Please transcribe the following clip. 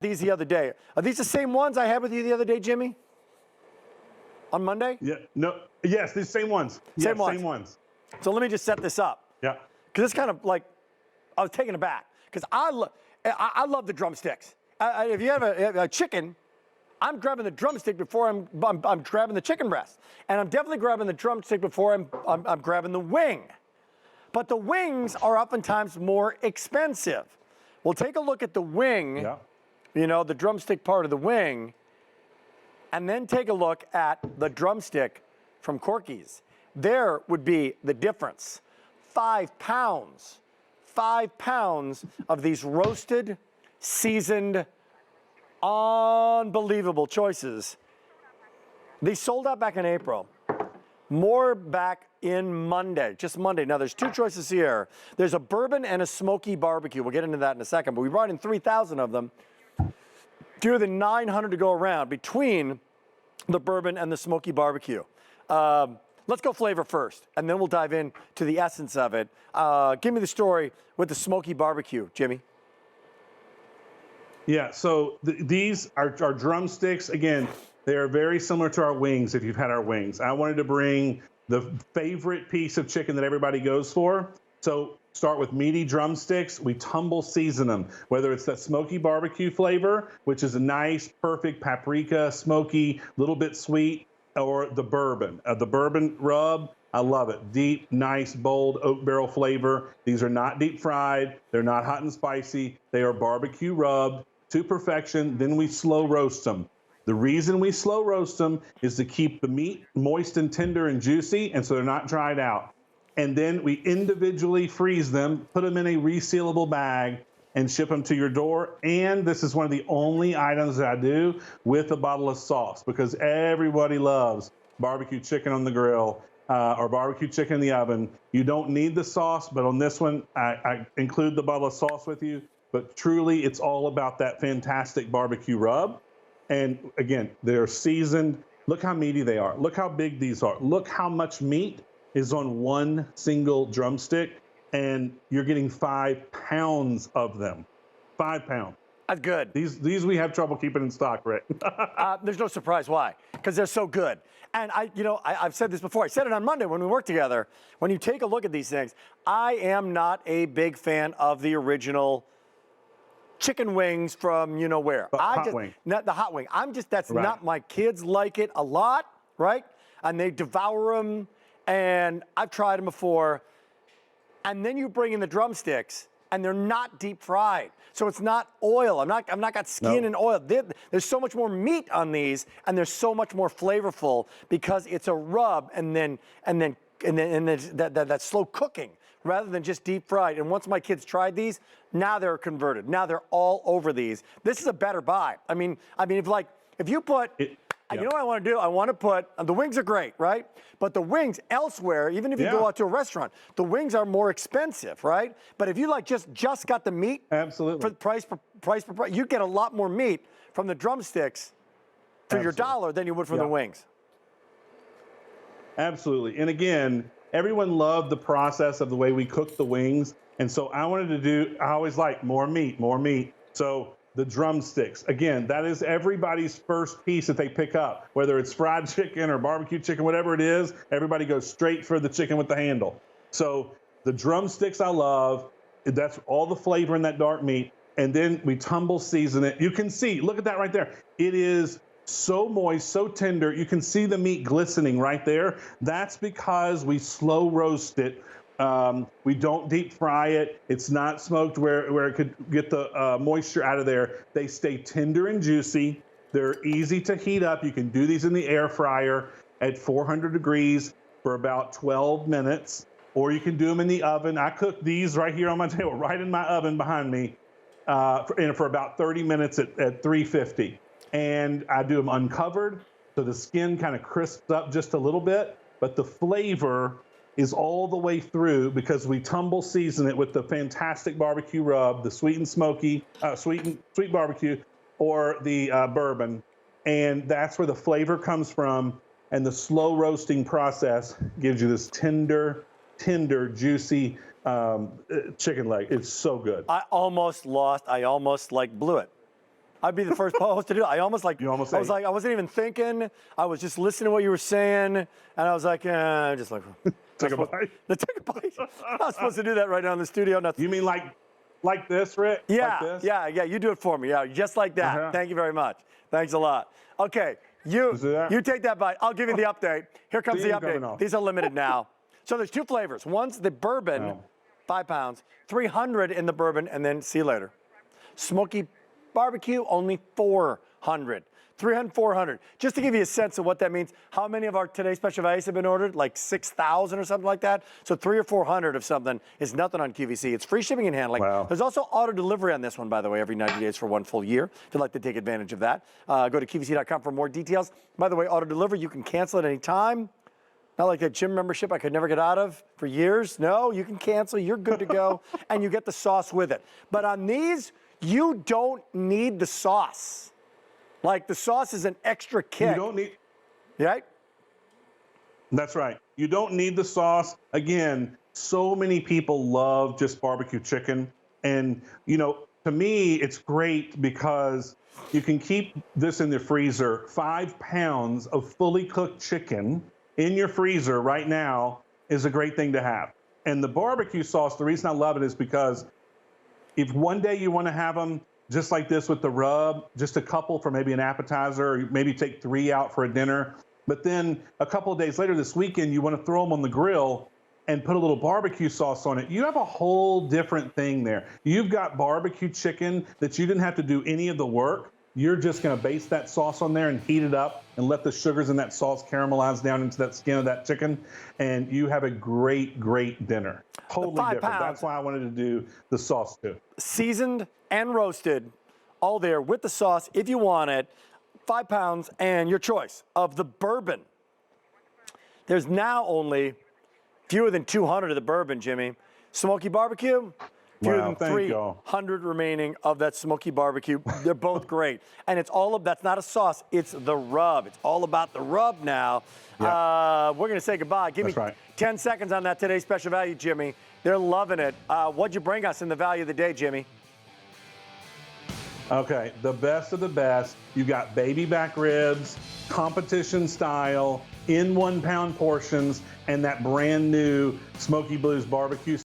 these the other day. Are these the same ones I had with you the other day, Jimmy? On Monday? Yeah. No. Yes, these same ones. Same Yes, ones. Same ones. So let me just set this up. Yeah. Because it's kind of like, I was taken aback. Because I love the drumsticks. If you have a chicken, I'm grabbing the drumstick before I'm grabbing the chicken breast. And I'm definitely grabbing the drumstick before I'm grabbing the wing. But the wings are oftentimes more expensive. We'll take a look at the wing, Yeah. you know, the drumstick part of the wing, and then take a look at the drumstick from Corky's. There would be the difference. 5 pounds. 5 pounds of these roasted, seasoned, unbelievable choices. These sold out back in April. More back in Monday, just Monday. Now there's 2 choices here. There's a bourbon and a smoky barbecue. We'll get into that in a second, but we brought in 3,000 of them. Fewer than 900 to go around between the bourbon and the smoky barbecue. Let's go flavor first, and then we'll dive in to the essence of it. Give me the story with the smoky barbecue, Jimmy. Yeah, so these are our drumsticks. Again, they are very similar to our wings if you've had our wings. I wanted to bring the favorite piece of chicken that everybody goes for. So start with meaty drumsticks. We tumble season them, whether it's that smoky barbecue flavor, which is a nice, perfect paprika, smoky, little bit sweet, or the bourbon. The bourbon rub, I love it. Deep, nice, bold oak barrel flavor. These are not deep fried. They're not hot and spicy. They are barbecue rubbed to perfection. Then we slow roast them. The reason we slow roast them is to keep the meat moist and tender and juicy, and so they're not dried out. And then we individually freeze them, put them in a resealable bag, and ship them to your door. And this is one of the only items that I do with a bottle of sauce, because everybody loves barbecue chicken on the grill or barbecue chicken in the oven. You don't need the sauce, but on this one, I include the bottle of sauce with you. But truly, it's all about that fantastic barbecue rub. And again, they're seasoned. Look how meaty they are. Look how big these are. Look how much meat is on one single drumstick. And you're getting 5 pounds of them. 5 pounds. That's good. These we have trouble keeping in stock, Rick. There's no surprise why, because they're so good. And I've said this before. I said it on Monday when we worked together. When you take a look at these things, I am not a big fan of the original chicken wings from you know where. Hot wing. Not the hot wing. That's Right. not, my kids like it a lot, right? And they devour them, and I've tried them before. And then you bring in the drumsticks, and they're not deep fried. So it's not oil. I'm not got skin and oil. There's so much more meat on these, and they're so much more flavorful because it's a rub and then that slow cooking rather than just deep fried. And once my kids tried these, now they're converted. Now they're all over these. This is a better buy. I mean, if you put. You know what I want to do? I want to put, the wings are great, right? But the wings elsewhere, even if you go out to a restaurant, the wings are more expensive, right? But if you just got the meat, Absolutely. for price per price, you get a lot more meat from the drumsticks for your dollar than you would from the wings. Absolutely. And again, everyone loved the process of the way we cook the wings. And so I always like more meat. So the drumsticks, again, that is everybody's first piece that they pick up, whether it's fried chicken or barbecue chicken, whatever it is, everybody goes straight for the chicken with the handle. So the drumsticks I love, that's all the flavor in that dark meat. And then we tumble season it. You can see, look at that right there. It is so moist, so tender. You can see the meat glistening right there. That's because we slow roast it. We don't deep fry it. It's not smoked where it could get the moisture out of there. They stay tender and juicy. They're easy to heat up. You can do these in the air fryer at 400 degrees for about 12 minutes, or you can do them in the oven. I cook these right here on my table, right in my oven behind me, for about 30 minutes at 350. And I do them uncovered, so the skin kind of crisps up just a little bit, but the flavor is all the way through because we tumble season it with the fantastic barbecue rub, the sweet and smoky, sweet barbecue, or the bourbon. And that's where the flavor comes from. And the slow roasting process gives you this tender, juicy chicken leg. It's so good. I almost blew it. I'd be the first host to do it. I almost like, You almost I was ate. like, I wasn't even thinking. I was just listening to what you were saying, and I was like, just like, Take a bite. take a bite. I'm not supposed to do that right now in the studio. Not You mean like this, Rick? yeah, Like this? yeah. You do it for me. Yeah, just like that. Uh-huh. Thank you very much. Thanks a lot. Okay, you take that bite. I'll give you the update. Here comes the Steam coming update. off. These are limited now. So there's 2 flavors. One's the bourbon, Wow. 5 pounds, 300 in the bourbon, and then see you later. Smoky barbecue, only 400. 300, 400. Just to give you a sense of what that means, how many of our today's special values have been ordered? Like 6,000 or something like that. So 300 or 400 of something is nothing on QVC. It's free shipping and handling. Wow. There's also auto delivery on this one, by the way, every 90 days for 1 full year. If you'd like to take advantage of that, go to QVC.com for more details. By the way, auto delivery, you can cancel at any time. Not like that gym membership I could never get out of for years. No, you can cancel. You're good to go. And you get the sauce with it. But on these, you don't need the sauce. Like the sauce is an extra kick. You don't need. Right? That's right. You don't need the sauce. Again, so many people love just barbecue chicken. And, to me, it's great because you can keep this in the freezer. 5 pounds of fully cooked chicken in your freezer right now is a great thing to have. And the barbecue sauce, the reason I love it is because if one day you want to have them just like this with the rub, just a couple for maybe an appetizer, or maybe take 3 out for a dinner. But then a couple of days later this weekend, you want to throw them on the grill and put a little barbecue sauce on it. You have a whole different thing there. You've got barbecue chicken that you didn't have to do any of the work. You're just going to base that sauce on there and heat it up and let the sugars in that sauce caramelize down into that skin of that chicken. And you have a great, great dinner. Totally different. That's why I wanted to do the sauce too. Seasoned and roasted, all there with the sauce if you want it. 5 pounds and your choice of the bourbon. There's now only fewer than 200 of the bourbon, Jimmy. Smoky barbecue, fewer Wow, than thank 300 remaining of that smoky barbecue. They're both great. And it's all of, that's not a sauce, it's the rub. It's all about the rub now. Yeah. We're gonna say goodbye. Give That's me right. 10 seconds on that today's special value, Jimmy. They're loving it. What'd you bring us in the value of the day, Jimmy? Okay, the best of the best. You got baby back ribs, competition style, in 1 pound portions, and that brand new Smoky Blues barbecue